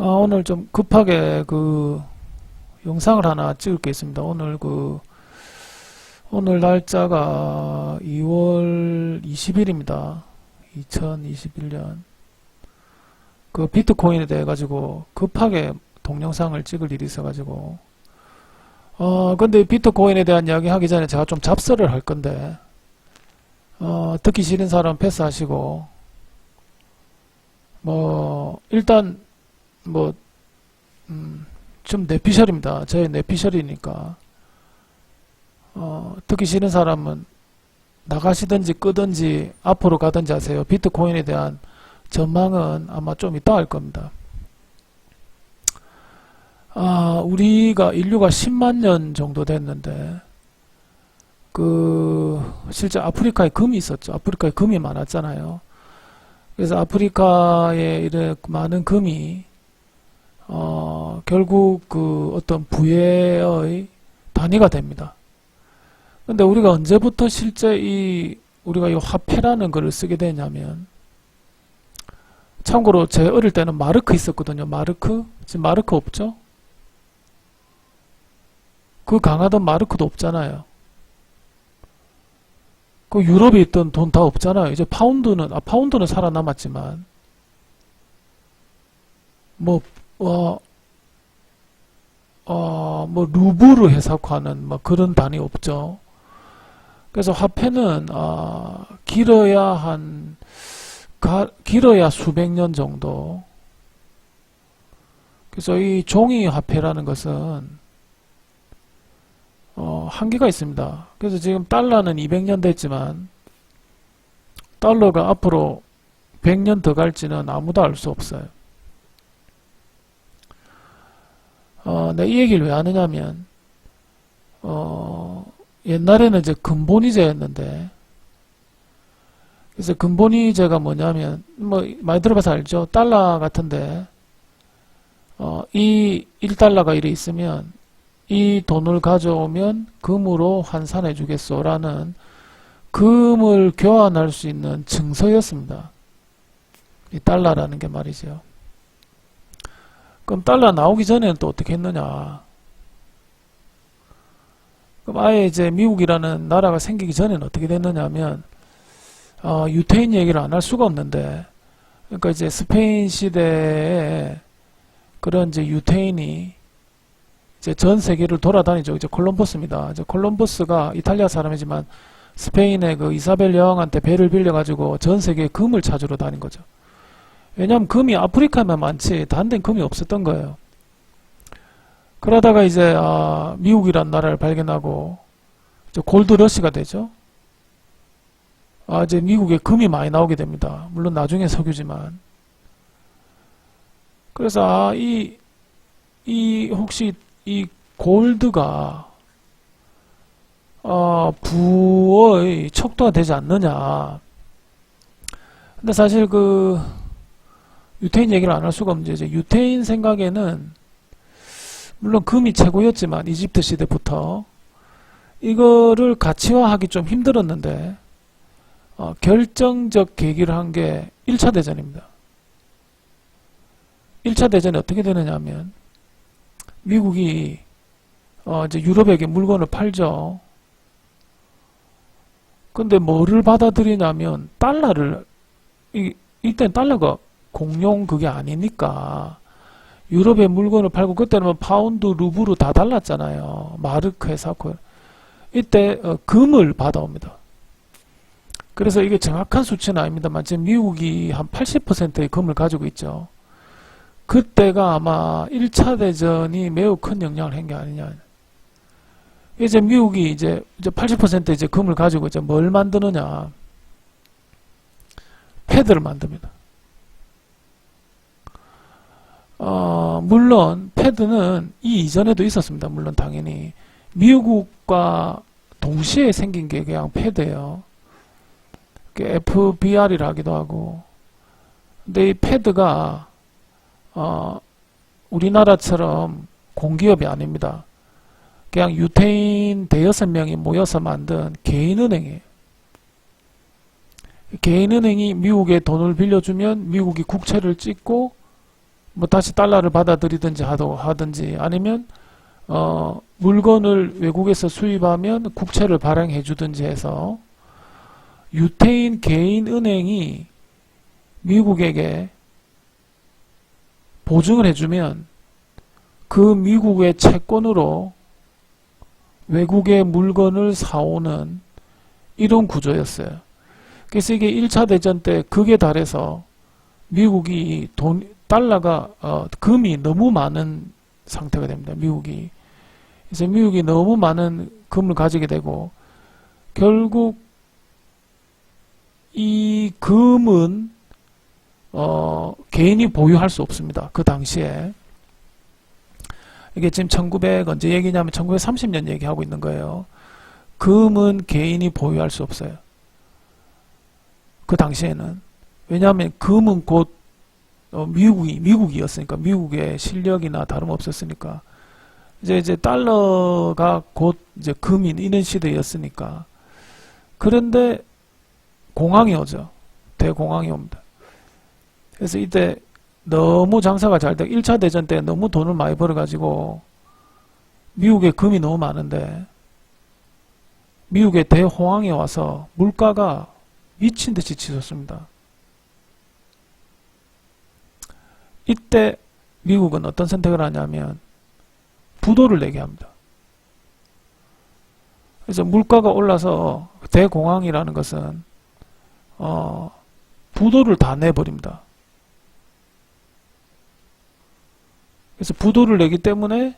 오늘 좀 급하게 영상을 하나 찍을 게 있습니다. 오늘 날짜가 2월 20일입니다. 2021년. 비트코인에 대해 가지고 급하게 동영상을 찍을 일이 있어가지고. 근데 비트코인에 대한 이야기 하기 전에 제가 좀 잡설을 할 건데, 듣기 싫은 사람 패스하시고, 일단, 좀 내피셜입니다. 저의 내피셜이니까. 듣기 싫은 사람은 나가시든지 끄든지 앞으로 가든지 하세요. 비트코인에 대한 전망은 아마 좀 이따 할 겁니다. 우리가 인류가 10만 년 정도 됐는데, 실제 아프리카에 금이 있었죠. 아프리카에 금이 많았잖아요. 그래서 아프리카에 이런 많은 금이 결국 어떤 부의 단위가 됩니다. 근데 우리가 언제부터 실제 우리가 이 화폐라는 것을 쓰게 되냐면, 참고로 제 어릴 때는 마르크 있었거든요. 마르크? 지금 마르크 없죠? 강하던 마르크도 없잖아요. 유럽에 있던 돈 다 없잖아요. 이제 파운드는 살아남았지만, 루브르 해석하는 그런 단위 없죠. 그래서 화폐는 길어야 수백 년 정도. 그래서 이 종이 화폐라는 것은 한계가 있습니다. 그래서 지금 달러는 200년 됐지만 달러가 앞으로 100년 더 갈지는 아무도 알 수 없어요. 내가 이 얘기를 왜 하느냐면, 옛날에는 이제 근본이제였는데, 그래서 근본이제가 뭐냐면, 많이 들어봐서 알죠? 달러 같은데, 이 1달러가 이래 있으면, 이 돈을 가져오면 금으로 환산해 주겠소 라는 금을 교환할 수 있는 증서였습니다. 이 달러라는 게 말이죠. 그럼 달러 나오기 전에는 또 어떻게 했느냐? 그럼 아예 이제 미국이라는 나라가 생기기 전에는 어떻게 됐느냐면, 유태인 얘기를 안 할 수가 없는데, 그러니까 이제 스페인 시대에 그런 이제 유태인이 이제 전 세계를 돌아다니죠. 이제 콜럼버스입니다. 이제 콜럼버스가 이탈리아 사람이지만 스페인의 이사벨 여왕한테 배를 빌려가지고 전 세계에 금을 찾으러 다닌 거죠. 왜냐하면 금이 아프리카에만 많지 다른 데는 금이 없었던 거예요. 그러다가 이제 미국이란 나라를 발견하고 이제 골드러시가 되죠. 이제 미국에 금이 많이 나오게 됩니다. 물론 나중에 석유지만. 그래서 혹시 이 골드가 부의 척도가 되지 않느냐. 근데 사실 유태인 얘기를 안 할 수가 없는 게, 이제 유태인 생각에는 물론 금이 최고였지만 이집트 시대부터 이거를 가치화하기 좀 힘들었는데, 결정적 계기를 한 게 1차 대전입니다. 1차 대전이 어떻게 되느냐 하면, 미국이 이제 유럽에게 물건을 팔죠. 근데 뭐를 받아들이냐면 달러를, 이때는 달러가 공용 그게 아니니까 유럽에 물건을 팔고, 그때는 파운드, 루브르 다 달랐잖아요. 마르크 해사코. 이때 금을 받아옵니다. 그래서 이게 정확한 수치는 아닙니다만 지금 미국이 한 80%의 금을 가지고 있죠. 그때가 아마 1차 대전이 매우 큰 영향을 한 게 아니냐. 이제 미국이 이제 80% 이제 금을 가지고 이제 뭘 만드느냐. 패드를 만듭니다. 물론 패드는 이 이전에도 있었습니다. 물론 당연히 미국과 동시에 생긴 게 그냥 패드예요. FBR이라 하기도 하고. 근데 이 패드가 우리나라처럼 공기업이 아닙니다. 그냥 유태인 대여섯 명이 모여서 만든 개인은행이에요. 개인은행이 미국에 돈을 빌려주면 미국이 국채를 찍고 뭐 다시 달러를 받아들이든지 하든지 아니면 물건을 외국에서 수입하면 국채를 발행해 주든지 해서 유태인 개인 은행이 미국에게 보증을 해주면 그 미국의 채권으로 외국의 물건을 사오는 이런 구조였어요. 그래서 이게 1차 대전 때 극에 달해서 미국이 달러가 금이 너무 많은 상태가 됩니다. 미국이. 그래서 미국이 너무 많은 금을 가지게 되고 결국 이 금은 개인이 보유할 수 없습니다. 그 당시에. 이게 지금 1900 언제 얘기냐면 1930년 얘기하고 있는 거예요. 금은 개인이 보유할 수 없어요. 그 당시에는. 왜냐하면 금은 곧 미국이었으니까 미국의 실력이나 다름없었으니까 이제 달러가 곧 이제 금인 이런 시대였으니까. 그런데 공황이 오죠. 대공황이 옵니다. 그래서 이때 너무 장사가 잘 되고 1차 대전 때 너무 돈을 많이 벌어가지고 미국에 금이 너무 많은데 미국의 대호황이 와서 물가가 미친듯이 치솟습니다. 이때 미국은 어떤 선택을 하냐면 부도를 내게 합니다. 그래서 물가가 올라서 대공황이라는 것은 부도를 다 내버립니다. 그래서 부도를 내기 때문에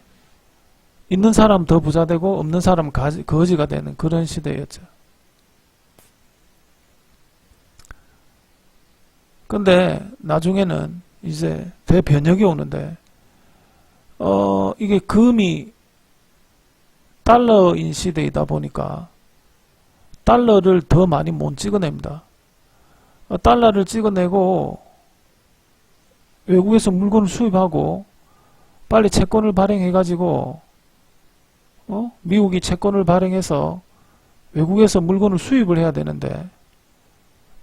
있는 사람 더 부자 되고 없는 사람 거지가 되는 그런 시대였죠. 근데 나중에는 이제 대변혁이 오는데 이게 금이 달러인 시대이다 보니까 달러를 더 많이 못 찍어냅니다. 달러를 찍어내고 외국에서 물건을 수입하고 빨리 채권을 발행해가지고 미국이 채권을 발행해서 외국에서 물건을 수입을 해야 되는데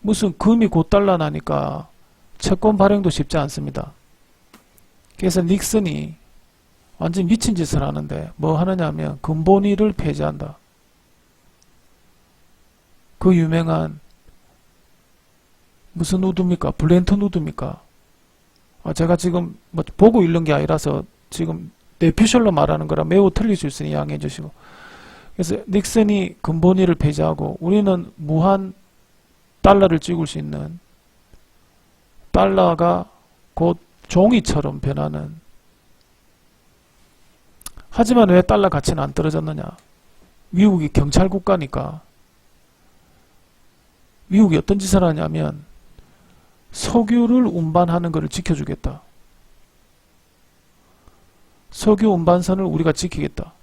무슨 금이 곧 달러 나니까 채권 발행도 쉽지 않습니다. 그래서 닉슨이 완전 미친 짓을 하는데 뭐 하느냐 하면 금본위를 폐지한다. 그 유명한 무슨 우드입니까? 블렌턴 우드입니까? 제가 지금 뭐 보고 읽는 게 아니라서 지금 내피셜로 말하는 거라 매우 틀릴 수 있으니 양해해 주시고. 그래서 닉슨이 금본위를 폐지하고 우리는 무한 달러를 찍을 수 있는 달러가 곧 종이처럼 변하는. 하지만 왜 달러 가치는 안 떨어졌느냐? 미국이 경찰 국가니까. 미국이 어떤 짓을 하냐면 석유를 운반하는 것을 지켜주겠다. 석유 운반선을 우리가 지키겠다.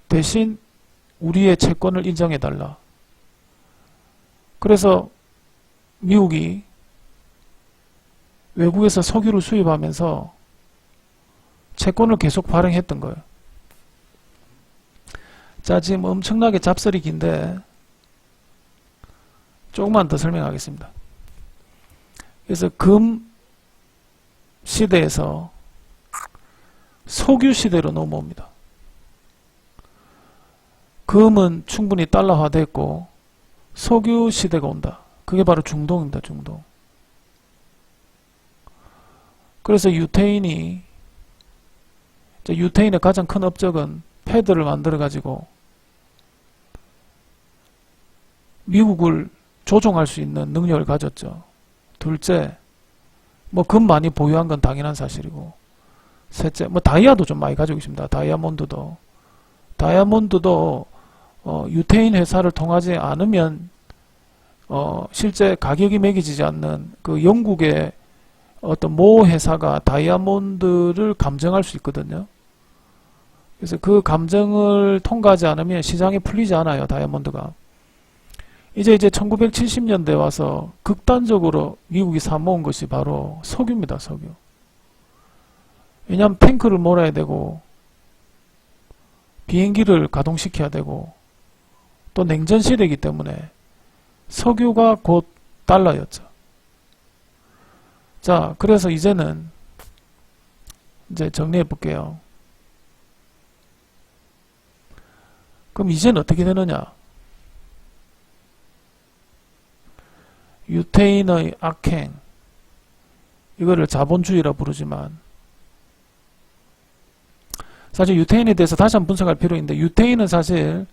대신 우리의 채권을 인정해달라. 그래서 미국이 외국에서 석유를 수입하면서 채권을 계속 발행했던 거예요. 자, 지금 엄청나게 잡설이 긴데 조금만 더 설명하겠습니다. 그래서 금 시대에서 석유 시대로 넘어옵니다. 금은 충분히 달러화됐고 석유 시대가 온다. 그게 바로 중동입니다. 중동. 그래서 유태인의 가장 큰 업적은 패드를 만들어 가지고 미국을 조종할 수 있는 능력을 가졌죠. 둘째, 뭐 금 많이 보유한 건 당연한 사실이고, 셋째, 뭐 다이아도 좀 많이 가지고 있습니다. 다이아몬드도 유태인 회사를 통하지 않으면 실제 가격이 매겨지지 않는 그 영국의 어떤 모 회사가 다이아몬드를 감정할 수 있거든요. 그래서 그 감정을 통과하지 않으면 시장에 풀리지 않아요. 다이아몬드가. 이제 1970년대 와서 극단적으로 미국이 사모은 것이 바로 석유입니다. 석유. 왜냐하면 탱크를 몰아야 되고 비행기를 가동시켜야 되고 또 냉전 시대이기 때문에 석유가 곧 달러였죠. 자, 그래서 이제는 이제 정리해 볼게요. 그럼 이제는 어떻게 되느냐? 유태인의 악행, 이거를 자본주의라 부르지만, 사실 유태인에 대해서 다시 한번 분석할 필요 있는데, 유태인은 사실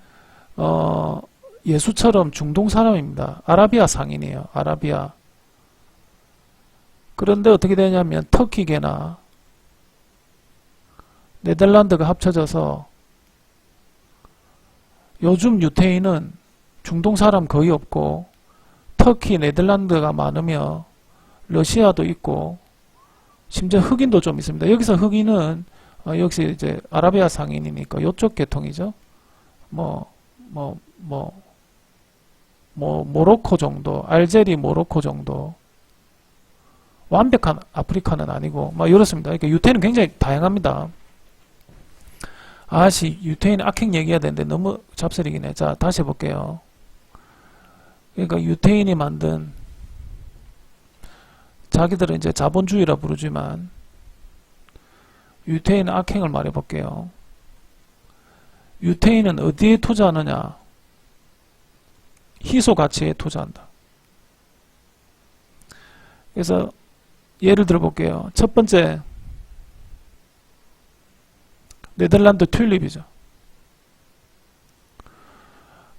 예수처럼 중동 사람입니다. 아라비아 상인이에요. 아라비아. 그런데 어떻게 되냐면 터키계나 네덜란드가 합쳐져서 요즘 유태인은 중동 사람 거의 없고 터키, 네덜란드가 많으며 러시아도 있고 심지어 흑인도 좀 있습니다. 여기서 흑인은 역시 이제 아라비아 상인이니까 이쪽 계통이죠. 모로코 정도, 알제리 모로코 정도. 완벽한 아프리카는 아니고 이렇습니다. 그러니까 유태인은 굉장히 다양합니다. 유태인 악행 얘기해야 되는데 너무 잡설이긴 해. 자, 다시 해볼게요. 그러니까 유태인이 만든, 자기들은 이제 자본주의라 부르지만 유태인 악행을 말해볼게요. 유태인은 어디에 투자하느냐? 희소 가치에 투자한다. 그래서 예를 들어 볼게요. 첫 번째, 네덜란드 튤립이죠.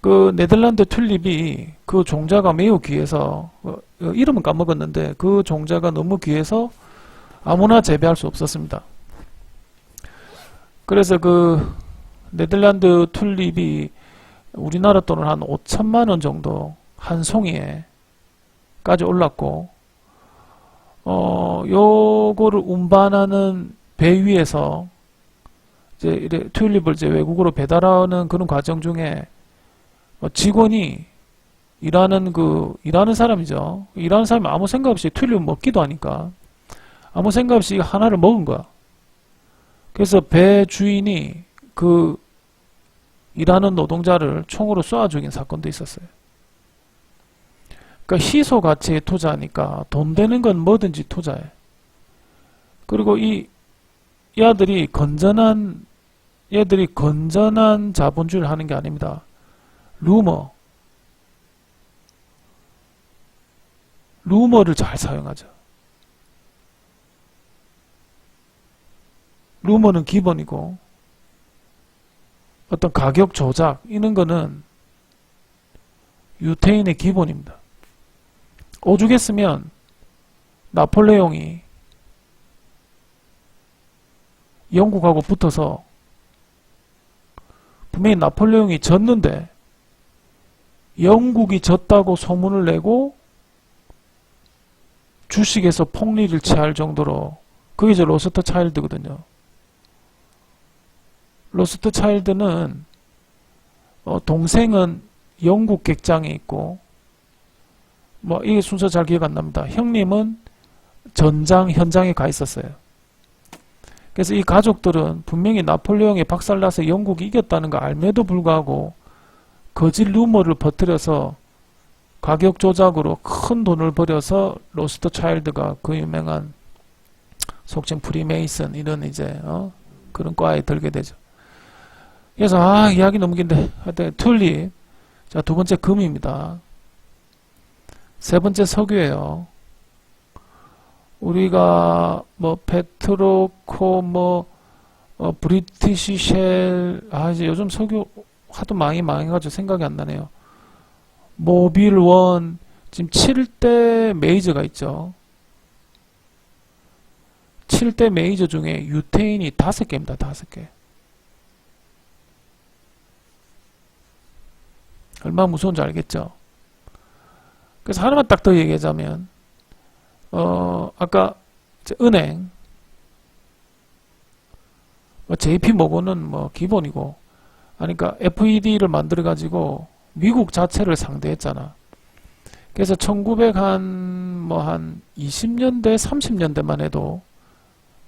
그 네덜란드 튤립이 그 종자가 매우 귀해서, 이름은 까먹었는데 그 종자가 너무 귀해서 아무나 재배할 수 없었습니다. 그래서 그 네덜란드 튤립이 우리나라 돈은 한 5천만 원 정도 한 송이에까지 올랐고, 요거를 운반하는 배 위에서 이제 이래 튤립을 이제 외국으로 배달하는 그런 과정 중에 직원이 일하는 사람이죠. 일하는 사람이 아무 생각 없이 튤립을 먹기도 하니까 아무 생각 없이 하나를 먹은 거야. 그래서 배 주인이 그 일하는 노동자를 총으로 쏘아 죽인 사건도 있었어요. 그러니까 희소 가치에 투자하니까 돈 되는 건 뭐든지 투자해. 그리고 이 얘들이 건전한 자본주의를 하는 게 아닙니다. 루머를 잘 사용하죠. 루머는 기본이고, 어떤 가격 조작 이런 거는 유태인의 기본입니다. 오죽했으면 나폴레옹이 영국하고 붙어서 분명히 나폴레옹이 졌는데 영국이 졌다고 소문을 내고 주식에서 폭리를 취할 정도로, 그게 이제 로스트차일드거든요. 로스트차일드는 동생은 영국 객장에 있고, 이게 순서 잘 기억 안 납니다. 형님은 현장에 가 있었어요. 그래서 이 가족들은 분명히 나폴레옹이 박살나서 영국이 이겼다는 거 알매도 불구하고 거짓 루머를 퍼뜨려서 가격 조작으로 큰 돈을 벌여서 로스트차일드가 그 유명한 속칭 프리메이슨 이런 이제 그런 과에 들게 되죠. 그래서 이야기 너무 긴데 하여튼 튤립. 자, 두 번째 금입니다. 세 번째 석유예요. 우리가 페트로코 브리티시 쉘, 이제 요즘 석유 하도 망해가지고 생각이 안 나네요. 모빌 원, 지금 7대 메이저가 있죠. 7대 메이저 중에 유태인이 5개입니다. 5개. 얼마나 무서운지 알겠죠? 그래서 하나만 딱 더 얘기하자면, 아까 은행, JP모건은 기본이고, 그러니까 FED를 만들어가지고 미국 자체를 상대했잖아. 그래서 1900한 20년대, 30년대만 해도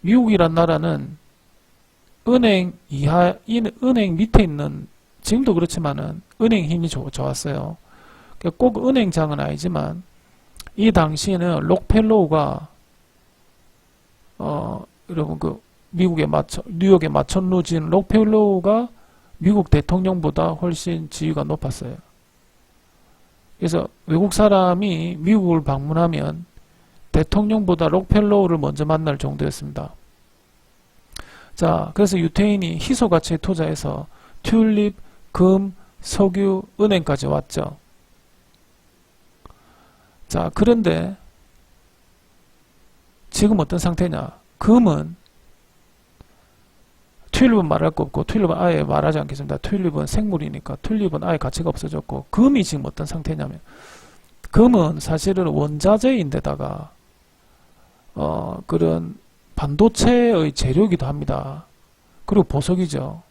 미국이란 나라는 은행 밑에 있는, 지금도 그렇지만은 은행 힘이 좋았어요. 그러니까 꼭 은행장은 아니지만 이 당시에는 록펠로우가 여러분 뉴욕의 마천루진 록펠로우가 미국 대통령보다 훨씬 지위가 높았어요. 그래서 외국 사람이 미국을 방문하면 대통령보다 록펠로우를 먼저 만날 정도였습니다. 자, 그래서 유태인이 희소 가치에 투자해서 튤립, 금, 석유, 은행까지 왔죠. 자, 그런데 지금 어떤 상태냐? 금은 튤립은 말할 거 없고 튤립은 아예 말하지 않겠습니다. 튤립은 생물이니까 튤립은 아예 가치가 없어졌고 금이 지금 어떤 상태냐면 금은 사실은 원자재인데다가 그런 반도체의 재료이기도 합니다. 그리고 보석이죠.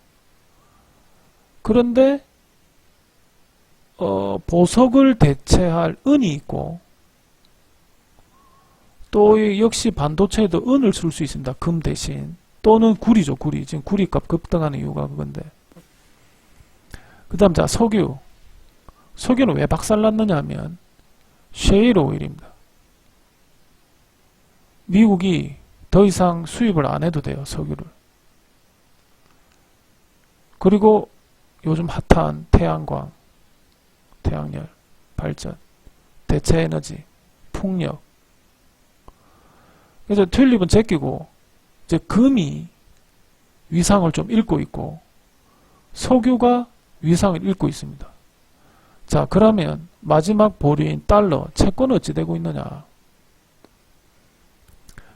그런데 보석을 대체할 은이 있고 또 역시 반도체에도 은을 쓸 수 있습니다. 금 대신. 또는 구리죠. 구리. 지금 구리값 급등하는 이유가 그건데. 그 다음 자 석유. 석유는 왜 박살났느냐 하면 셰일 오일입니다. 미국이 더 이상 수입을 안 해도 돼요. 석유를. 그리고 요즘 핫한 태양광, 태양열, 발전, 대체에너지, 풍력. 그래서 튤립은 제끼고 이제 금이 위상을 좀 잃고 있고 석유가 위상을 잃고 있습니다. 자, 그러면 마지막 보류인 달러, 채권은 어찌 되고 있느냐?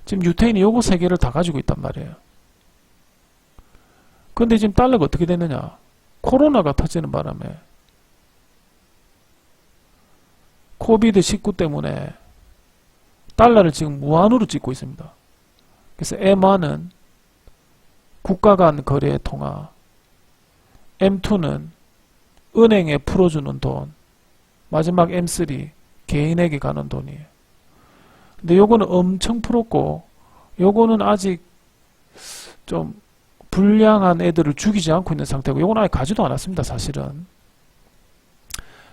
지금 유태인이 요거 세 개를 다 가지고 있단 말이에요. 근데 지금 달러가 어떻게 되느냐? 코로나가 터지는 바람에 코비드19 때문에 달러를 지금 무한으로 찍고 있습니다. 그래서 M1은 국가 간 거래 통화, M2는 은행에 풀어주는 돈, 마지막 M3 개인에게 가는 돈이에요. 근데 요거는 엄청 풀었고 요거는 아직 좀 불량한 애들을 죽이지 않고 있는 상태고 요건 아예 가지도 않았습니다. 사실은.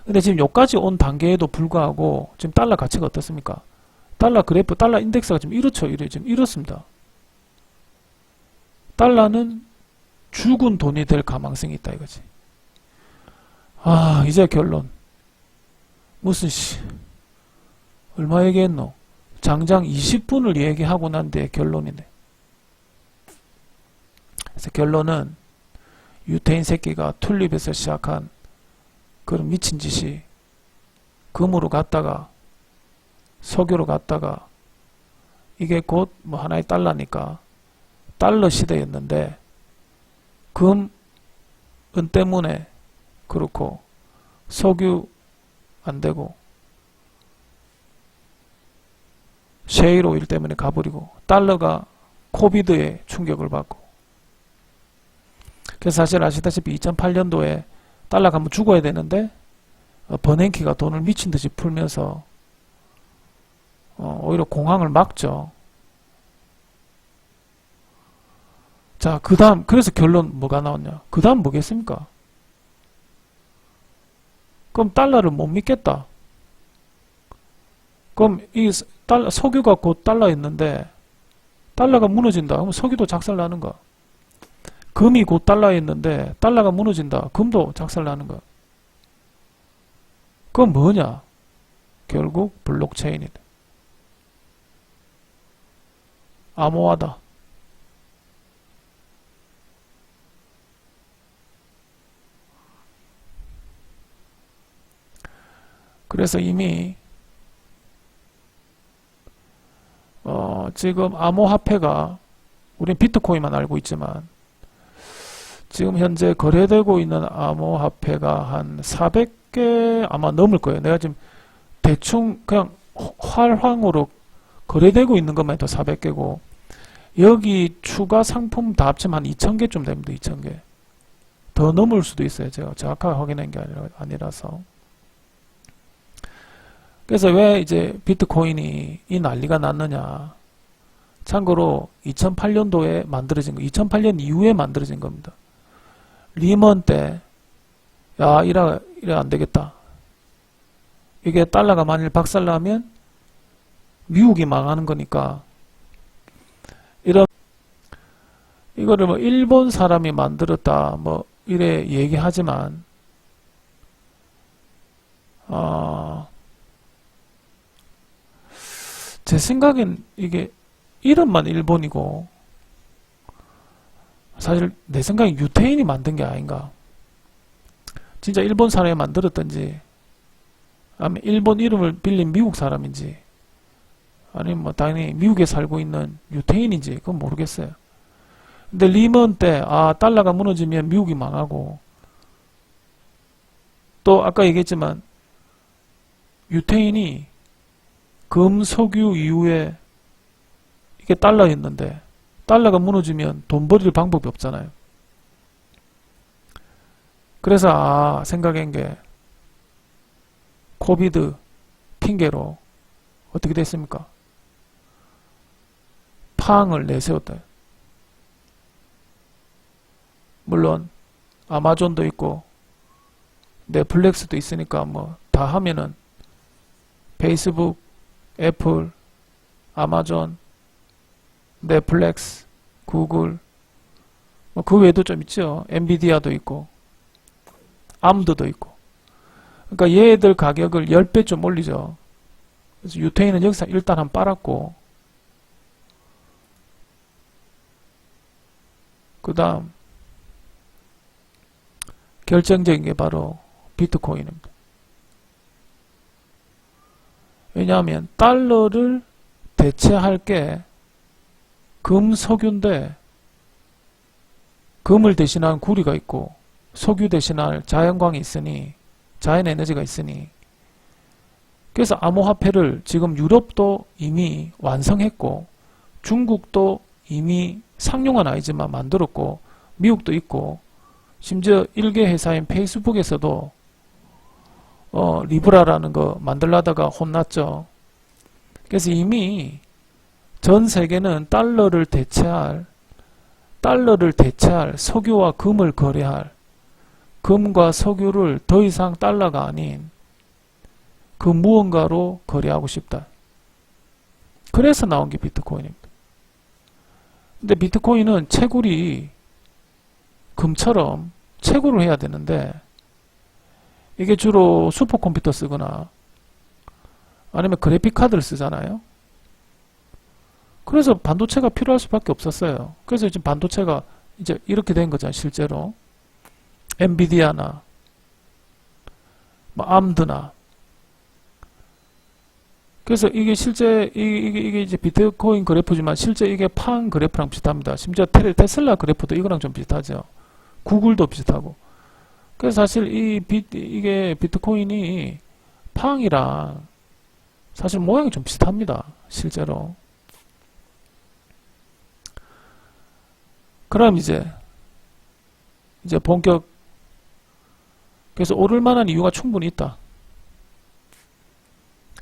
근데 지금 여기까지 온 단계에도 불구하고 지금 달러 가치가 어떻습니까? 달러 그래프, 달러 인덱스가 지금 이렇죠. 지금 이렇습니다. 달러는 죽은 돈이 될 가망성이 있다 이거지. 아, 이제 결론. 무슨 얼마 얘기했노? 장장 20분을 얘기하고 난 뒤에 결론이네. 그래서 결론은 유태인 새끼가 튤립에서 시작한 그런 미친 짓이 금으로 갔다가 석유로 갔다가 이게 곧 뭐 하나의 달러니까 달러 시대였는데 금, 은 때문에 그렇고 석유 안 되고 셰일 오일 때문에 가버리고 달러가 코비드에 충격을 받고 그래서 사실 아시다시피 2008년도에 달러가 한번 죽어야 되는데 버냉키가 돈을 미친듯이 풀면서 오히려 공황을 막죠. 자, 그 다음 그래서 결론 뭐가 나왔냐? 그 다음 뭐겠습니까? 그럼 달러를 못 믿겠다. 그럼 이 석유가 곧 달러였는데 달러가 무너진다. 그럼 석유도 작살나는 거야. 금이 곧 달러였는데 달러가 무너진다. 금도 작살나는 거야. 그건 뭐냐? 결국 블록체인이다. 암호화다. 그래서 이미 지금 암호화폐가 우린 비트코인만 알고 있지만 지금 현재 거래되고 있는 암호화폐가 한 400개 아마 넘을 거예요. 내가 지금 대충 그냥 활황으로 거래되고 있는 것만 해도 400개고 여기 추가 상품 다 합치면 한 2000개쯤 됩니다. 2000개. 더 넘을 수도 있어요. 제가 정확하게 확인한 게 아니라서. 그래서 왜 이제 비트코인이 이 난리가 났느냐. 참고로 2008년도에 만들어진 거, 2008년 이후에 만들어진 겁니다. 리먼 때, 야, 이래 안 되겠다. 이게 달러가 만일 박살나면 미국이 망하는 거니까, 이거를 뭐 일본 사람이 만들었다 뭐 이래 얘기하지만 제 생각엔 이게 이름만 일본이고 사실 내 생각엔 유태인이 만든 게 아닌가. 진짜 일본 사람이 만들었던지 아니면 일본 이름을 빌린 미국 사람인지 아니면 뭐 당연히 미국에 살고 있는 유태인인지 그건 모르겠어요. 근데 리먼 때 달러가 무너지면 미국이 망하고 또 아까 얘기했지만 유태인이 금, 석유 이후에 이게 달러였는데 달러가 무너지면 돈 벌일 방법이 없잖아요. 그래서 생각한 게 코비드 핑계로 어떻게 됐습니까? 팡을 내세웠다. 물론 아마존도 있고 넷플릭스도 있으니까 뭐 다 하면은 페이스북, 애플, 아마존, 넷플릭스, 구글 뭐 그 외에도 좀 있죠. 엔비디아도 있고 암드도 있고. 그러니까 얘들 가격을 10배 좀 올리죠. 그래서 유태인은 여기서 일단 한 빨았고 그 다음 결정적인 게 바로 비트코인입니다. 왜냐하면 달러를 대체할 게 금, 석유인데 금을 대신한 구리가 있고 석유 대신할 자연광이 있으니 자연 에너지가 있으니 그래서 암호화폐를 지금 유럽도 이미 완성했고 중국도 이미 상용은 아니지만 만들었고 미국도 있고 심지어 일개 회사인 페이스북에서도 리브라라는 거 만들려다가 혼났죠. 그래서 이미 전 세계는 달러를 대체할 석유와 금을 거래할 금과 석유를 더 이상 달러가 아닌 그 무언가로 거래하고 싶다. 그래서 나온 게 비트코인입니다. 근데 비트코인은 채굴이 금처럼 채굴을 해야 되는데 이게 주로 슈퍼컴퓨터 쓰거나 아니면 그래픽카드를 쓰잖아요. 그래서 반도체가 필요할 수밖에 없었어요. 그래서 지금 반도체가 이제 이렇게 된 거잖아요. 실제로 엔비디아나 뭐 암드나. 그래서 이게 실제 이게 이제 비트코인 그래프지만 실제 이게 팡 그래프랑 비슷합니다. 심지어 테슬라 그래프도 이거랑 좀 비슷하죠. 구글도 비슷하고. 그래서 사실 이게 비트코인이 팡이랑 사실 모양이 좀 비슷합니다. 실제로. 그럼 이제 본격. 그래서 오를 만한 이유가 충분히 있다.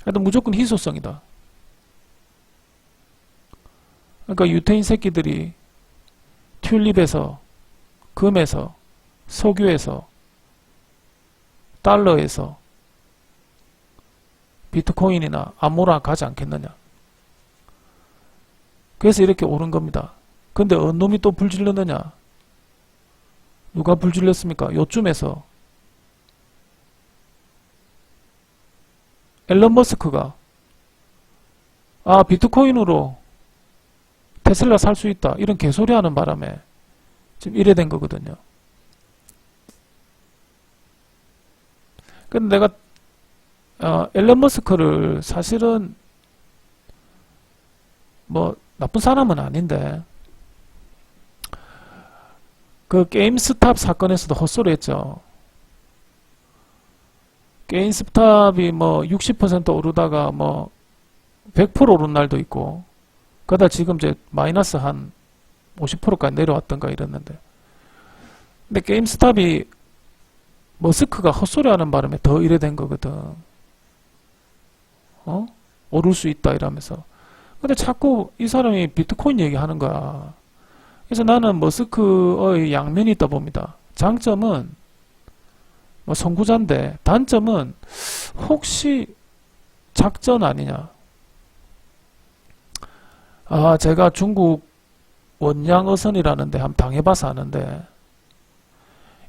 그래도 무조건 희소성이다. 그러니까 유태인 새끼들이 튤립에서, 금에서, 석유에서, 달러에서 비트코인이나 암호라 가지 않겠느냐. 그래서 이렇게 오른 겁니다. 근데 어느 놈이 또 불질렀느냐? 누가 불질렀습니까? 요쯤에서 앨런 머스크가 비트코인으로 테슬라 살 수 있다 이런 개소리 하는 바람에 지금 이래 된 거거든요. 근데 내가 앨런 머스크를 사실은 뭐 나쁜 사람은 아닌데 그 게임스탑 사건에서도 헛소리 했죠. 게임스탑이 뭐 60% 오르다가 뭐 100% 오른 날도 있고 그러다 지금 이제 마이너스 한 50%까지 내려왔던가 이랬는데 근데 게임스탑이 머스크가 헛소리 하는 바람에 더 이래 된 거거든. 오를 수 있다 이러면서. 근데 자꾸 이 사람이 비트코인 얘기하는 거야. 그래서 나는 머스크의 양면이 있다 봅니다. 장점은 뭐 선구자인데 단점은 혹시 작전 아니냐. 제가 중국 원양어선이라는데 한번 당해봐서 아는데,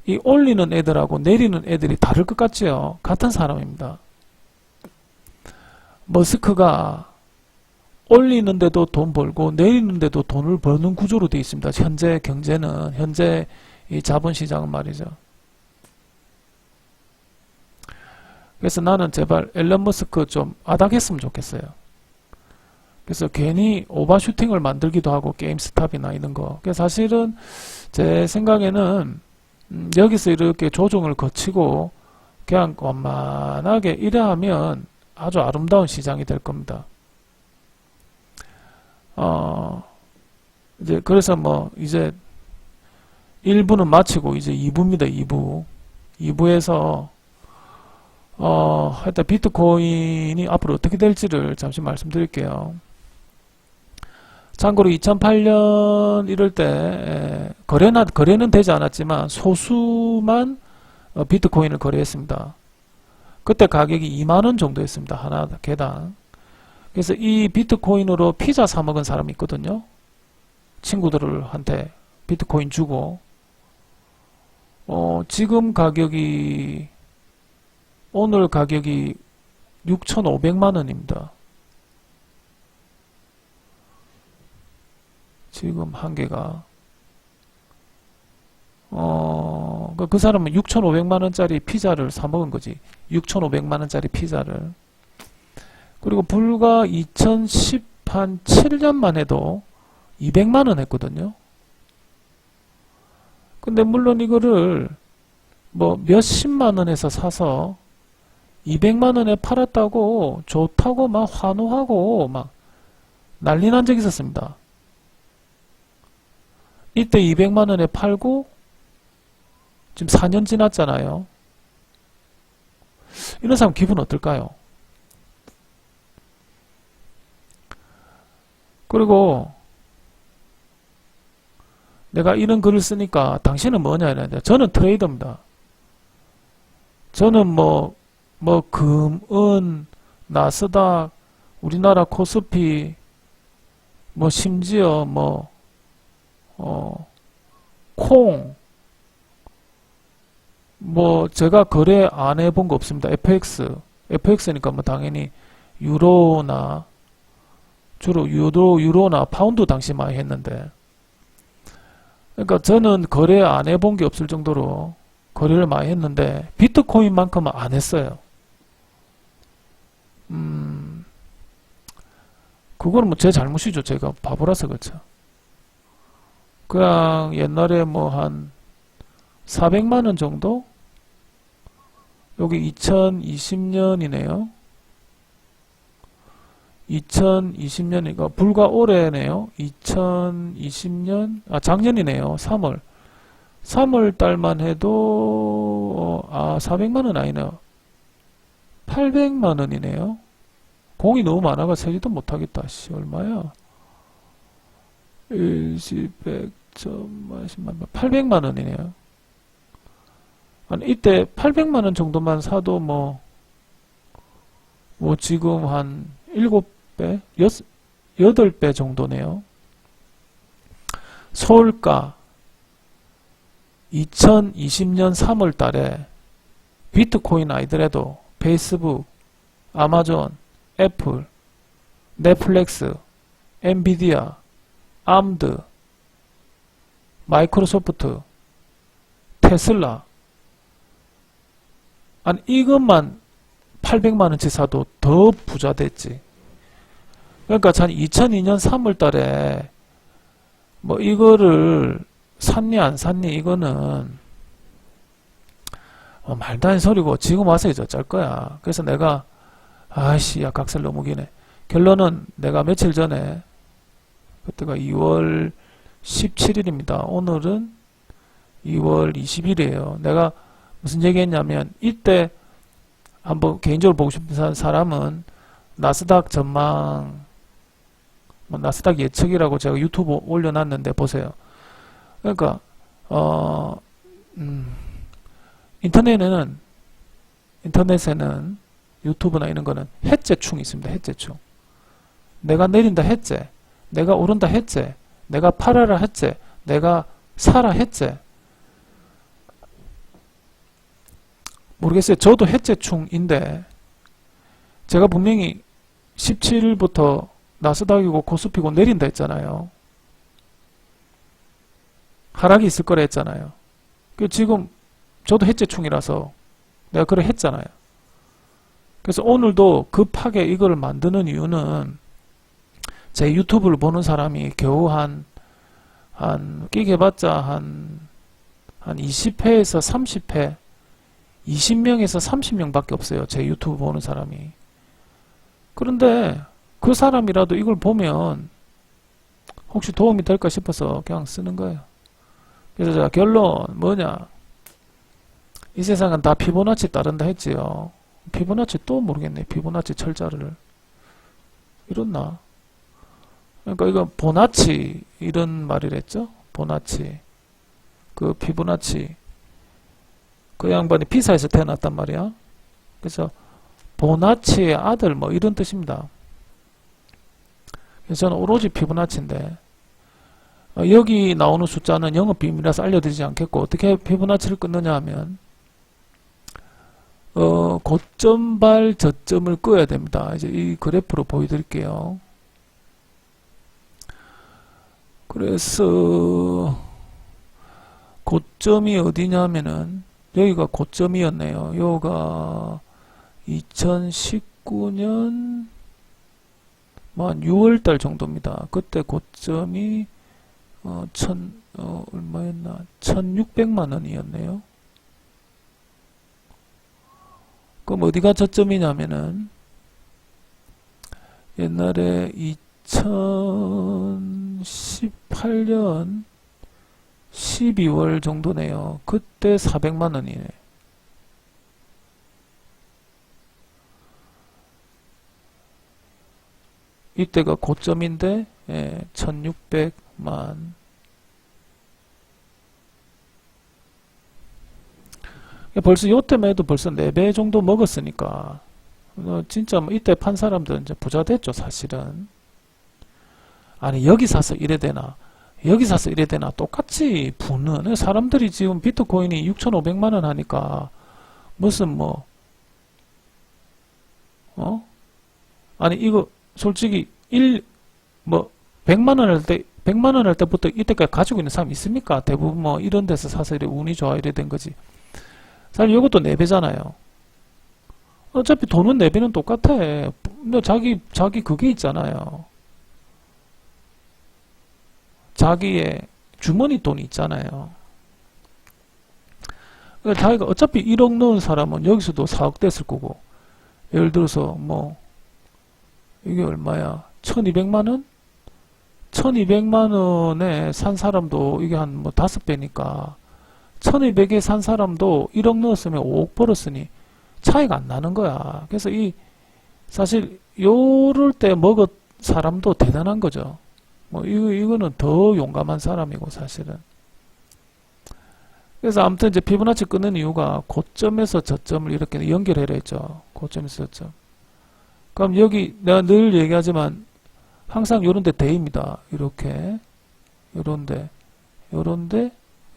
이 올리는 애들하고 내리는 애들이 다를 것 같지요? 같은 사람입니다. 머스크가 올리는데도 돈 벌고 내리는데도 돈을 버는 구조로 되어 있습니다. 현재 경제는, 현재 이 자본시장은 말이죠. 그래서 나는 제발 앨런 머스크 좀 아닥했으면 좋겠어요. 그래서 괜히 오버슈팅을 만들기도 하고, 게임스탑이나 이런 거. 그래서 사실은 제 생각에는 여기서 이렇게 조정을 거치고 그냥 완만하게 이래 하면 아주 아름다운 시장이 될 겁니다. 이제 그래서 뭐 이제 1부는 마치고 이제 2부입니다. 2부. 2부에서 하여튼 비트코인이 앞으로 어떻게 될지를 잠시 말씀드릴게요. 참고로 2008년 이럴 때 거래는 되지 않았지만 소수만 비트코인을 거래했습니다. 그때 가격이 2만원 정도였습니다. 하나 개당. 그래서 이 비트코인으로 피자 사 먹은 사람이 있거든요. 친구들한테 비트코인 주고, 지금 가격이, 오늘 가격이 6,500만원입니다. 지금 한 개가. 그 사람은 6,500만원짜리 피자를 사 먹은 거지. 6,500만원짜리 피자를. 그리고 불과 2017년만 해도 200만원 했거든요. 근데 물론 이거를 뭐 몇십만원에서 사서 200만원에 팔았다고 좋다고 막 환호하고 막 난리 난 적이 있었습니다. 이때 200만원에 팔고 지금 4년 지났잖아요. 이런 사람 기분 어떨까요? 그리고 내가 이런 글을 쓰니까 당신은 뭐냐 이랬는데, 저는 트레이더입니다. 저는 금, 은, 나스닥, 우리나라 코스피, 심지어 콩, 제가 거래 안 해본 거 없습니다. FX니까 당연히 유로나, 주로 유로나 파운드 당시 많이 했는데, 그러니까 저는 거래 안 해본 게 없을 정도로 거래를 많이 했는데 비트코인만큼은 안 했어요. 그거는 제 잘못이죠. 제가 바보라서 그렇죠. 그냥 옛날에 한 400만원 정도? 여기 2020년이네요. 2020년이니까 불과 올해네요. 2020년, 작년이네요. 3월 달만 해도 400만원 아니네요. 800만원이네요. 공이 너무 많아가 세지도 못하겠다. 얼마야? 10, 100, 1000만, 800만원이네요. 아니, 이때 800만원 정도만 사도 지금 한 7배? 8배 정도네요. 서울가 2020년 3월 달에 비트코인 아니더라도 페이스북, 아마존, 애플, 넷플릭스, 엔비디아, 암드, 마이크로소프트, 테슬라, 아니 이것만 800만원치 사도 더 부자 됐지. 그러니까 전 2002년 3월 달에 이거를 샀니 안 샀니 이거는 말도 안 되는 소리고 지금 와서 이제 어쩔 거야. 그래서 내가 야 각설 너무 기네. 결론은 내가 며칠 전에, 그때가 2월 17일입니다. 오늘은 2월 20일이에요. 내가 무슨 얘기했냐면, 이때 한번 개인적으로 보고 싶은 사람은 나스닥 전망, 나스닥 예측이라고 제가 유튜브 올려놨는데 보세요. 그러니까 인터넷에는 유튜브나 이런 거는 해제충이 있습니다. 해제충. 내가 내린다 해제, 내가 오른다 해제, 내가 팔아라 했지. 내가 사라 했지. 모르겠어요. 저도 해체충인데 제가 분명히 17일부터 나스닥이고 코스피고 내린다 했잖아요. 하락이 있을 거라 했잖아요. 지금 저도 해체충이라서 내가 그래 했잖아요. 그래서 오늘도 급하게 이걸 만드는 이유는 제 유튜브를 보는 사람이 겨우 끼게봤자 한 20회에서 30회, 20명에서 30명밖에 없어요. 제 유튜브 보는 사람이. 그런데 그 사람이라도 이걸 보면 혹시 도움이 될까 싶어서 그냥 쓰는 거예요. 그래서 제가 결론 뭐냐, 이 세상은 다 피보나치 따른다 했지요. 피보나치 또 모르겠네. 피보나치 철자를 이렇나. 그러니까 이거 보나치 이런 말이랬죠. 보나치, 그 피보나치, 그 양반이 피사에서 태어났단 말이야. 그래서 보나치의 아들 뭐 이런 뜻입니다. 그래서 저는 오로지 피보나치인데 여기 나오는 숫자는 영업비밀이라서 알려드리지 않겠고, 어떻게 피보나치를 끊느냐 하면 고점발 저점을 끄어야 됩니다. 이제 이 그래프로 보여드릴게요. 그래서 고점이 어디냐면은 여기가 고점이었네요. 여기가 2019년 한 6월달 정도입니다. 그때 고점이 얼마였나? 1600만 원이었네요. 그럼 어디가 저점이냐면은 옛날에 2018년 12월 정도네요. 그때 400만 원이네. 이때가 고점인데 1600만. 벌써 요때만 해도 벌써 4배 정도 먹었으니까 진짜 뭐 이때 판 사람들은 이제 부자 됐죠, 사실은. 아니, 여기 사서 이래 되나 여기 사서 이래 되나 똑같이 부는 사람들이 지금 비트코인이 6,500만 원 하니까 무슨 뭐 아니 이거 솔직히 100만 원 할 때 100만 원 할 때부터 이때까지 가지고 있는 사람 있습니까? 대부분 뭐 이런 데서 사서 이래 운이 좋아 이래 된 거지. 사실 이것도 4배잖아요. 어차피 돈은 4배는 똑같아. 근데 자기 그게 있잖아요. 자기의 주머니 돈이 있잖아요. 그러니까 자기가 어차피 1억 넣은 사람은 여기서도 4억 됐을 거고, 예를 들어서 뭐 이게 얼마야? 1200만 원? 1200만 원에 산 사람도 이게 한 뭐 5배니까 1200에 산 사람도 1억 넣었으면 5억 벌었으니 차이가 안 나는 거야. 그래서 사실 요럴 때 먹은 사람도 대단한 거죠. 뭐 이거는 더 용감한 사람이고 사실은. 그래서 아무튼 이제 피보나치 끊는 이유가 고점에서 저점을 이렇게 연결해라 했죠. 고점에서 저점. 그럼 여기 내가 늘 얘기하지만 항상 요런데 대입니다. 이렇게 요런데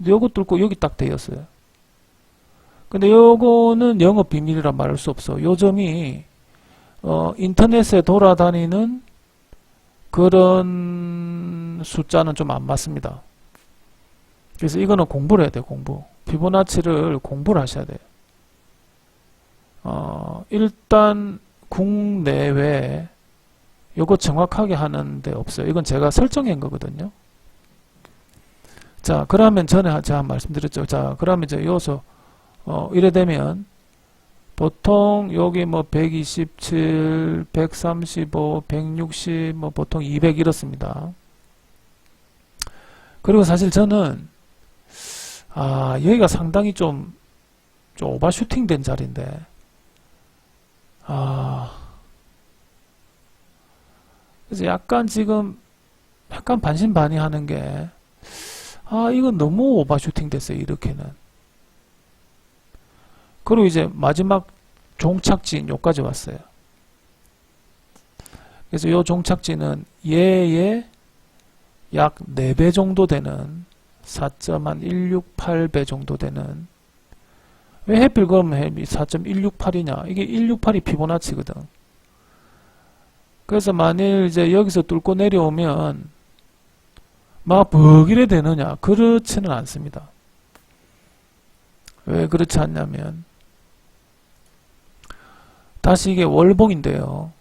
요거 뚫고 여기 딱 대였어요. 근데 요거는 영업 비밀이라 말할 수 없어. 요 점이 인터넷에 돌아다니는 그런 숫자는 좀 안 맞습니다. 그래서 이거는 공부를 해야 돼요. 공부. 피보나치를 공부를 하셔야 돼요. 일단 국내외 요거 정확하게 하는데 없어요. 이건 제가 설정한 거거든요. 자, 그러면 전에 제가 말씀드렸죠. 자, 그러면 이제 요소 이래 되면 보통 여기 뭐 127, 135, 160, 뭐 보통 200 이렇습니다. 그리고 사실 저는 여기가 상당히 좀 오버슈팅 된 자리인데 그래서 약간 지금 약간 반신반의하는 게 이건 너무 오버슈팅 됐어요. 이렇게는. 그리고 이제 마지막 종착지인 요까지 왔어요. 그래서 요 종착지는 얘의 약 4배 정도 되는 4.168배 정도 되는 왜 하필 그러면 4.168이냐 이게 168이 피보나치거든. 그래서 만일 이제 여기서 뚫고 내려오면 막 버기래 되느냐 그렇지는 않습니다. 왜 그렇지 않냐면 다시 이게 월봉인데요.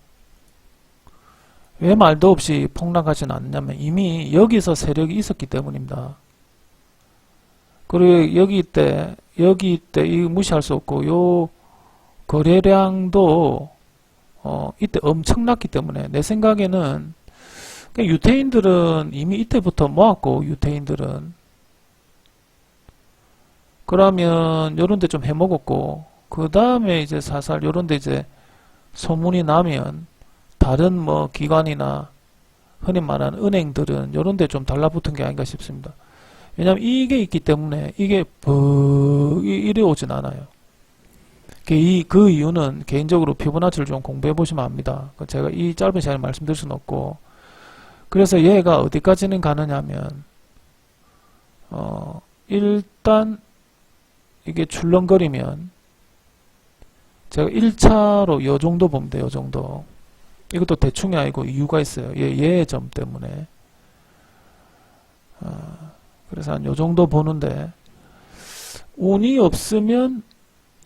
왜 말도 없이 폭락하지는 않냐면 이미 여기서 세력이 있었기 때문입니다. 그리고 여기 때 이거 무시할 수 없고 요 거래량도 이때 엄청났기 때문에 내 생각에는 유태인들은 이미 이때부터 모았고 유태인들은 그러면 요런데 좀 해먹었고 그 다음에 이제 사살 요런데 이제 소문이 나면 다른 뭐 기관이나 흔히 말하는 은행들은 요런데 좀 달라붙은 게 아닌가 싶습니다. 왜냐면 이게 있기 때문에 이게 이래 오진 않아요. 그 이유는 개인적으로 피보나치를 좀 공부해 보시면 압니다. 제가 이 짧은 시간에 말씀드릴 수는 없고 그래서 얘가 어디까지는 가느냐면 일단 이게 출렁거리면 제가 1차로 요 정도 보면 돼요. 요 정도. 이것도 대충이 아니고 이유가 있어요. 얘의 점 때문에. 그래서 한 요 정도 보는데 운이 없으면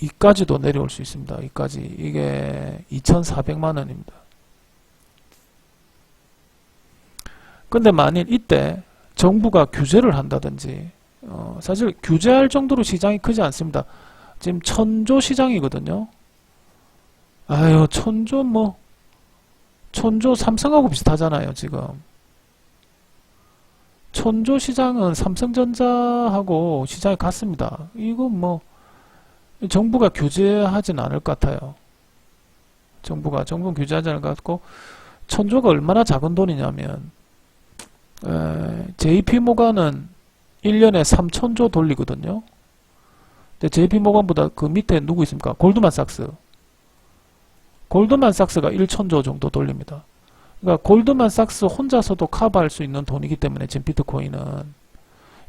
이까지도 내려올 수 있습니다. 이까지. 이게 2,400만 원입니다. 근데 만일 이때 정부가 규제를 한다든지 사실 규제할 정도로 시장이 크지 않습니다. 지금 천조 시장이거든요. 아유 천조 삼성하고 비슷하잖아요. 지금 천조 시장은 삼성전자하고 시장이 같습니다. 이거 뭐 정부가 규제하진 않을 것 같아요. 정부는 규제하지 않을 것 같고 천조가 얼마나 작은 돈이냐면 JP모간은 1년에 3천조 돌리거든요. 근데 JP모간보다 그 밑에 누구 있습니까? 골드만삭스. 골드만삭스가 1천조 정도 돌립니다. 그러니까 골드만삭스 혼자서도 커버할 수 있는 돈이기 때문에 지금 비트코인은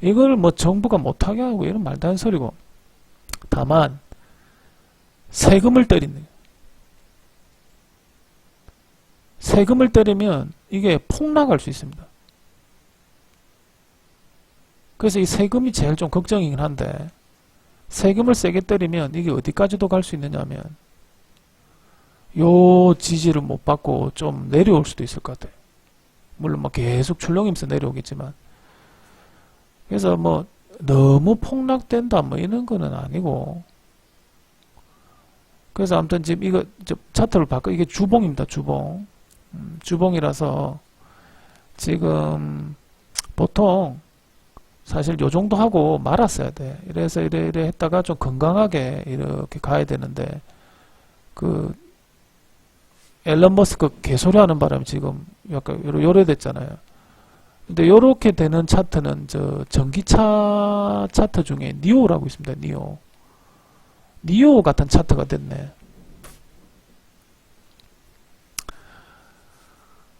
이걸 뭐 정부가 못하게 하고 이런 말도 안 소리고 다만 세금을 때리는 세금을 때리면 이게 폭락할 수 있습니다. 그래서 이 세금이 제일 좀 걱정이긴 한데 세금을 세게 때리면 이게 어디까지도 갈 수 있느냐면 요 지지를 못 받고 좀 내려올 수도 있을 것 같아요. 물론 뭐 계속 출렁이면서 내려오겠지만 그래서 뭐 너무 폭락된다 뭐 이런 거는 아니고 그래서 아무튼 지금 이거 차트를 바꿔 이게 주봉입니다. 주봉. 주봉이라서 지금 보통 사실 요 정도 하고 말았어야 돼. 이래서 이래 했다가 좀 건강하게 이렇게 가야 되는데 그 앨런 머스크 개소리 하는 바람에 지금 약간 요래됐잖아요. 근데 요렇게 되는 차트는 전기차 차트 중에 니오라고 있습니다. 니오 같은 차트가 됐네.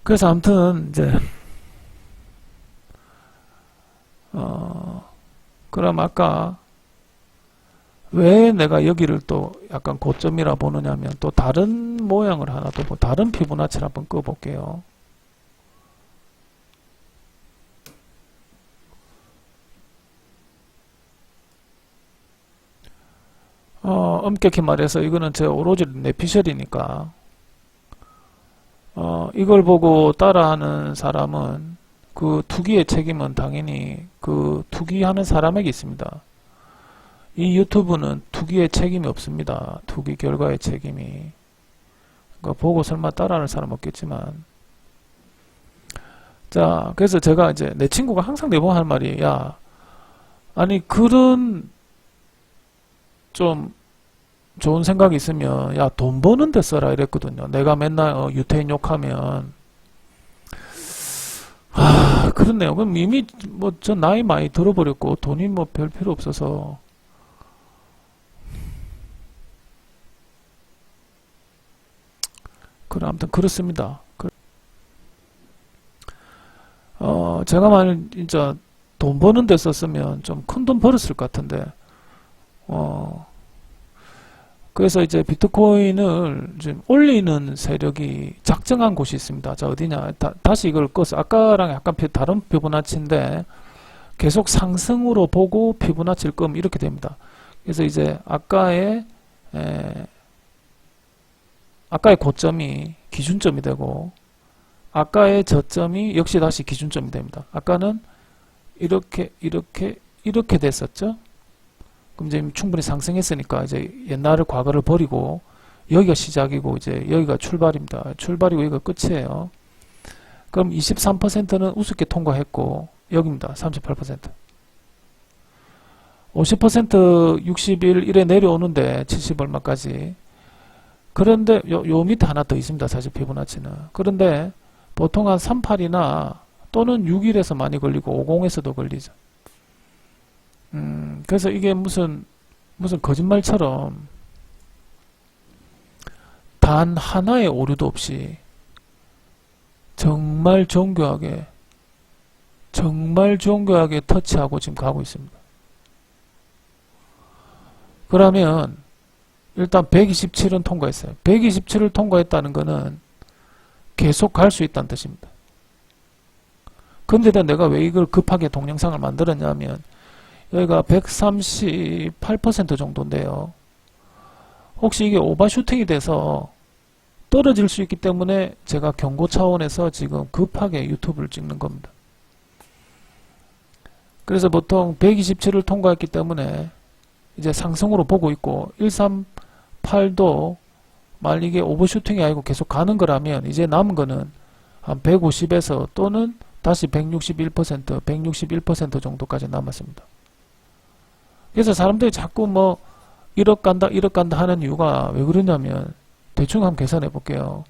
그래서 아무튼 이제 그럼 아까 왜 내가 여기를 또 약간 고점이라 보느냐면 또 다른 모양을 하나 또 다른 피보나치를 한번 꺼볼게요. 엄격히 말해서 이거는 제 오로지 내피셜이니까 이걸 보고 따라하는 사람은 그 투기의 책임은 당연히 그 투기하는 사람에게 있습니다. 이 유튜브는 투기의 책임이 없습니다. 투기 결과의 책임이. 그러니까 보고 설마 따라하는 사람 없겠지만. 자, 그래서 제가 이제 내 친구가 항상 내보고 하는 말이 야, 아니 그런 좀 좋은 생각이 있으면 야, 돈 버는 데 써라 이랬거든요. 내가 맨날 유태인 욕하면 그렇네요. 그럼 이미 뭐 저 나이 많이 들어버렸고 돈이 뭐 별 필요 없어서 그래 아무튼 그렇습니다. 제가 만약 진짜 돈 버는 데 썼으면 좀 큰 돈 벌었을 것 같은데, 그래서 이제 비트코인을 지금 올리는 세력이 작정한 곳이 있습니다. 자, 어디냐? 다시 이걸 꺼서, 아까랑 약간 다른 피보나치인데, 계속 상승으로 보고 피보나치를 끄면 이렇게 됩니다. 그래서 이제 아까의 고점이 기준점이 되고, 아까의 저점이 역시 다시 기준점이 됩니다. 아까는 이렇게 됐었죠? 그럼 이제 충분히 상승했으니까 이제 옛날의 과거를 버리고 여기가 시작이고 이제 여기가 출발입니다. 출발이고 여기가 끝이에요. 그럼 23%는 우습게 통과했고 여기입니다. 38%. 50% 60일 이래 내려오는데 70 얼마까지. 그런데 요 밑에 하나 더 있습니다. 사실 피보나치는. 그런데 보통 한 38이나 또는 6일에서 많이 걸리고 50에서도 걸리죠. 그래서 이게 무슨 거짓말처럼 단 하나의 오류도 없이 정말 정교하게 터치하고 지금 가고 있습니다. 그러면 일단 127은 통과했어요. 127을 통과했다는 것은 계속 갈 수 있다는 뜻입니다. 근데 내가 왜 이걸 급하게 동영상을 만들었냐면 여기가 138% 정도인데요. 혹시 이게 오버슈팅이 돼서 떨어질 수 있기 때문에 제가 경고 차원에서 지금 급하게 유튜브를 찍는 겁니다. 그래서 보통 127을 통과했기 때문에 이제 상승으로 보고 있고 138도 만약 이게 오버슈팅이 아니고 계속 가는 거라면 이제 남은 거는 한 150에서 또는 다시 161% 정도까지 남았습니다. 그래서 사람들이 자꾸 뭐 1억 간다 하는 이유가 왜 그러냐면 대충 한번 계산해 볼게요.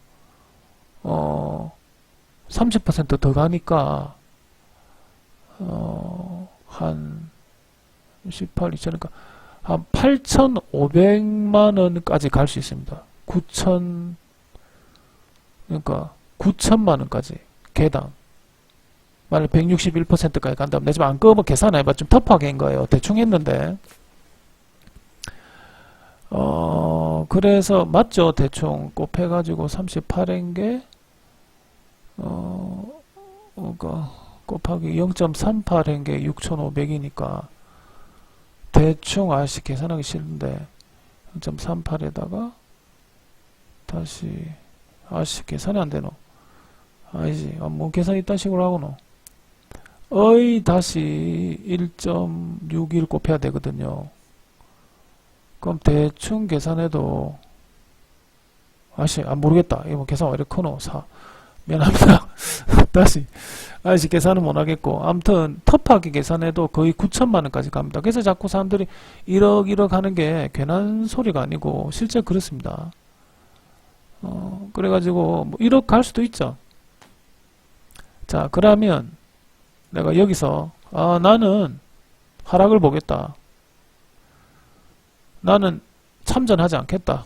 30% 더 가니까 한 18, 2천이니까 한 8,500만 원까지 갈 수 있습니다. 9천만 원까지 개당. 만약 161%까지 간다면 내 집 안 끄면 계산해봐. 좀 터프하게 한 거예요. 대충 했는데. 그래서 맞죠. 대충 곱해가지고 38인 게 곱하기 0.38인 게 6,500이니까 대충 아저씨 계산하기 싫은데 0.38에다가 다시 아저씨 계산이 안 되노. 아니지. 뭐 계산 이딴 식으로 하고노. 다시 1.61 곱해야 되거든요. 그럼 대충 계산해도 아저씨 모르겠다. 이거 계산 왜 이렇게 크노? 미안합니다. 다시 아저씨 계산은 못하겠고 아무튼 터프하게 계산해도 거의 9천만 원까지 갑니다. 그래서 자꾸 사람들이 1억 하는 게 괜한 소리가 아니고 실제 그렇습니다. 그래가지고 뭐 1억 갈 수도 있죠. 자, 그러면 내가 여기서 나는 하락을 보겠다. 나는 참전하지 않겠다.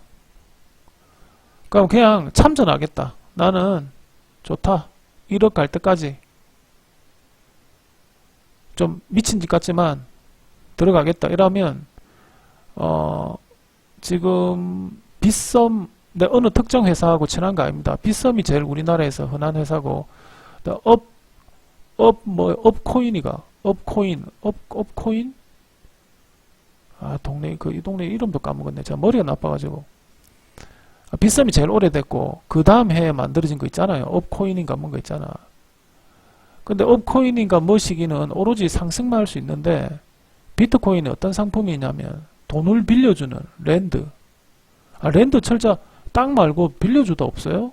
그럼 그냥 참전하겠다. 나는 좋다. 1억 갈 때까지 좀 미친 짓 같지만 들어가겠다. 이러면 지금 빗썸 내 어느 특정 회사하고 친한 거 아닙니다. 빗썸이 제일 우리나라에서 흔한 회사고 업코인이가 업코인? 이 동네 이름도 까먹었네. 제가 머리가 나빠가지고. 빗썸이 제일 오래됐고, 그 다음 해에 만들어진 거 있잖아요. 업코인인가 뭔가 있잖아. 근데 업코인인가 뭐 시기는 오로지 상승만 할 수 있는데, 비트코인이 어떤 상품이 있냐면, 돈을 빌려주는 랜드. 랜드 철자 땅 말고 빌려주다 없어요?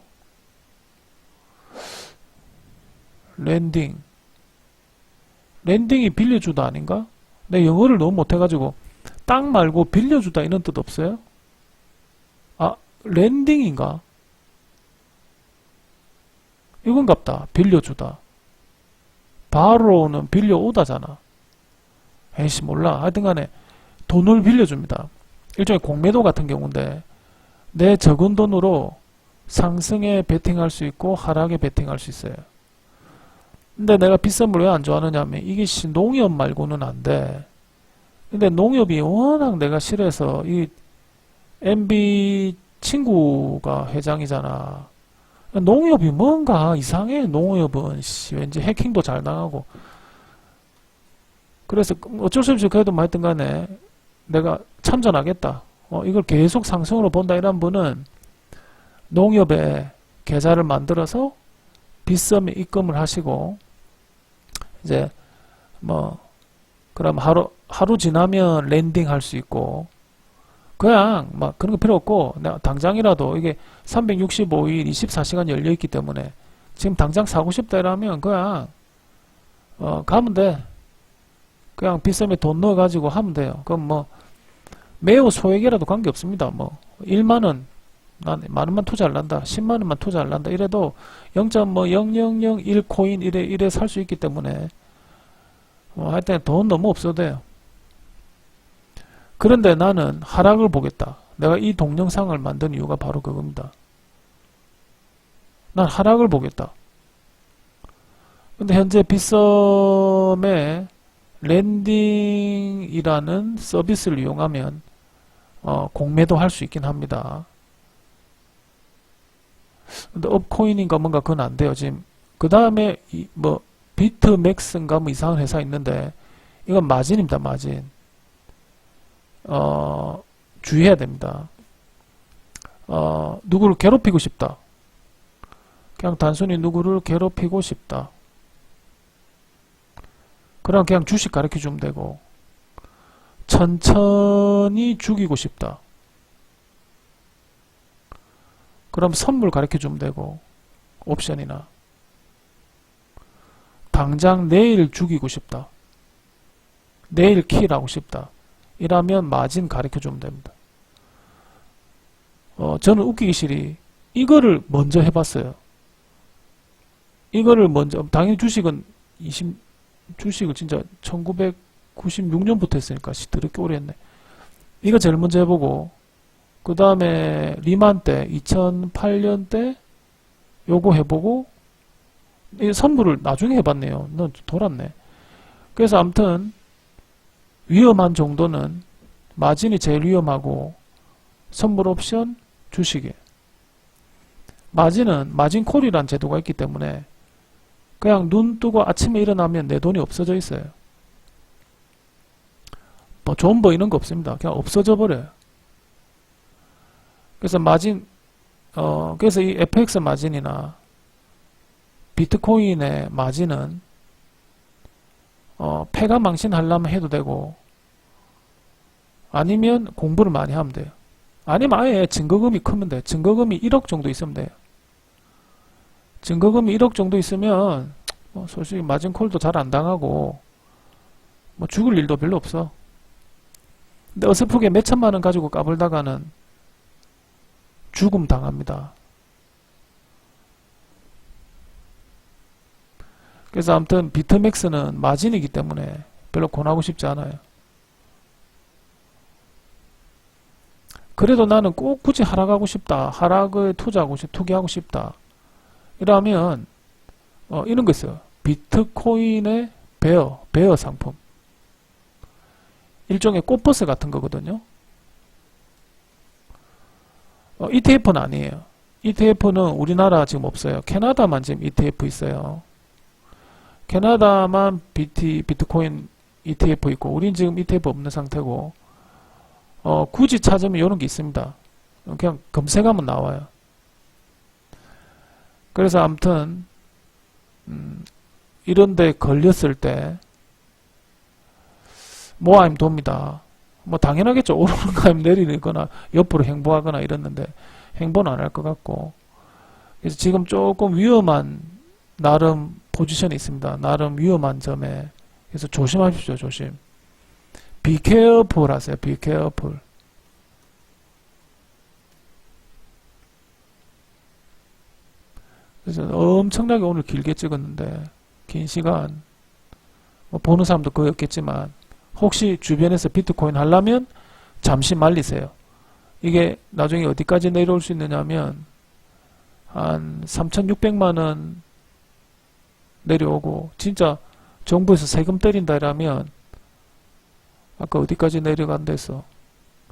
랜딩이 빌려주다 아닌가? 내 영어를 너무 못해가지고 땅 말고 빌려주다 이런 뜻 없어요? 랜딩인가? 이건갑다. 빌려주다. 바로는 빌려오다잖아. 에이씨 몰라. 하여튼간에 돈을 빌려줍니다. 일종의 공매도 같은 경우인데 내 적은 돈으로 상승에 베팅할 수 있고 하락에 베팅할 수 있어요. 근데 내가 비썸을 왜 안 좋아하느냐 하면 이게 농협 말고는 안 돼. 근데 농협이 워낙 내가 싫어해서 이 MB 친구가 회장이잖아. 농협이 뭔가 이상해. 농협은 왠지 해킹도 잘 당하고. 그래서 어쩔 수 없이 그래도 뭐 하여튼 간에 내가 참전하겠다. 이걸 계속 상승으로 본다 이런 분은 농협에 계좌를 만들어서 빗썸에 입금을 하시고 이제 뭐 그럼 하루 지나면 랜딩 할 수 있고 그냥 막 그런 거 필요 없고 내가 당장이라도 이게 365일 24시간 열려 있기 때문에 지금 당장 사고 싶다 이러면 그냥 가면 돼. 그냥 빗썸에 돈 넣어 가지고 하면 돼요. 그럼 뭐 매우 소액이라도 관계 없습니다. 뭐 1만원 난 만원만 투자를 한다. 10만원만 투자를 한다. 이래도 0.0001코인 이래 살 수 있기 때문에 하여튼 돈 너무 없어도 돼요. 그런데 나는 하락을 보겠다. 내가 이 동영상을 만든 이유가 바로 그겁니다. 난 하락을 보겠다. 근데 현재 빗썸의 랜딩이라는 서비스를 이용하면 공매도 할 수 있긴 합니다. 근데 업코인인가 뭔가 그건 안 돼요. 지금 그 다음에 뭐 비트맥스인가 뭐 이상한 회사 있는데 이건 마진입니다. 마진. 주의해야 됩니다. 누구를 괴롭히고 싶다. 그냥 단순히 누구를 괴롭히고 싶다. 그럼 그냥 주식 가르쳐 주면 되고 천천히 죽이고 싶다. 그럼 선물 가르쳐 주면 되고 옵션이나 당장 내일 죽이고 싶다. 내일 킬하고 싶다. 이라면 마진 가르쳐 주면 됩니다. 저는 웃기기 싫이 이거를 먼저 해봤어요. 이거를 먼저 당연히 주식을 진짜 1996년부터 했으니까 더럽게 오래 했네. 이거 제일 먼저 해보고 그 다음에 리만 때 2008년 때 요거 해보고 이 선물을 나중에 해봤네요. 넌 돌았네. 그래서 아무튼 위험한 정도는 마진이 제일 위험하고 선물 옵션 주식에 마진은 마진콜이란 제도가 있기 때문에 그냥 눈 뜨고 아침에 일어나면 내 돈이 없어져 있어요. 뭐 존버 이런 거 없습니다. 그냥 없어져 버려요. 그래서 마진 그래서 이 FX 마진이나 비트코인의 마진은 패가 망신하려면 해도 되고 아니면 공부를 많이 하면 돼요. 아니면 아예 증거금이 크면 돼요. 증거금이 1억 정도 있으면 돼요. 증거금이 1억 정도 있으면 뭐 솔직히 마진콜도 잘 안 당하고 뭐 죽을 일도 별로 없어. 근데 어설프게 몇 천만 원 가지고 까불다가는 죽음 당합니다. 그래서 아무튼 비트맥스는 마진이기 때문에 별로 권하고 싶지 않아요. 그래도 나는 꼭 굳이 하락하고 싶다. 하락을 투기하고 싶다. 이러면 이런 거 있어요. 비트코인의 베어 상품. 일종의 꽃버스 같은 거거든요. ETF는 아니에요. ETF는 우리나라 지금 없어요. 캐나다만 지금 ETF 있어요. 캐나다만 비트코인 ETF 있고 우린 지금 ETF 없는 상태고 굳이 찾으면 이런 게 있습니다. 그냥 검색하면 나와요. 그래서 아무튼 이런데 걸렸을 때 모아임 돕니다. 뭐 당연하겠죠. 오르는 가임 내리거나 옆으로 행보하거나 이랬는데 행보는 안 할 것 같고 그래서 지금 조금 위험한 나름 포지션이 있습니다. 나름 위험한 점에 그래서 조심하십시오. 조심. Be careful 하세요. Be careful. 그래서 엄청나게 오늘 길게 찍었는데 긴 시간 뭐 보는 사람도 거의 없겠지만 혹시 주변에서 비트코인 하려면 잠시 말리세요. 이게 나중에 어디까지 내려올 수 있느냐면 한 3,600만원 내려오고, 진짜 정부에서 세금 때린다 이러면, 아까 어디까지 내려간댔어?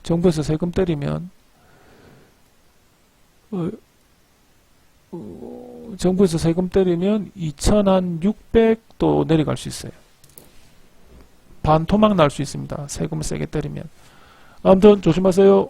정부에서 세금 때리면, 정부에서 세금 때리면 2,600도 내려갈 수 있어요. 반토막 날 수 있습니다. 세금을 세게 때리면. 아무튼 조심하세요.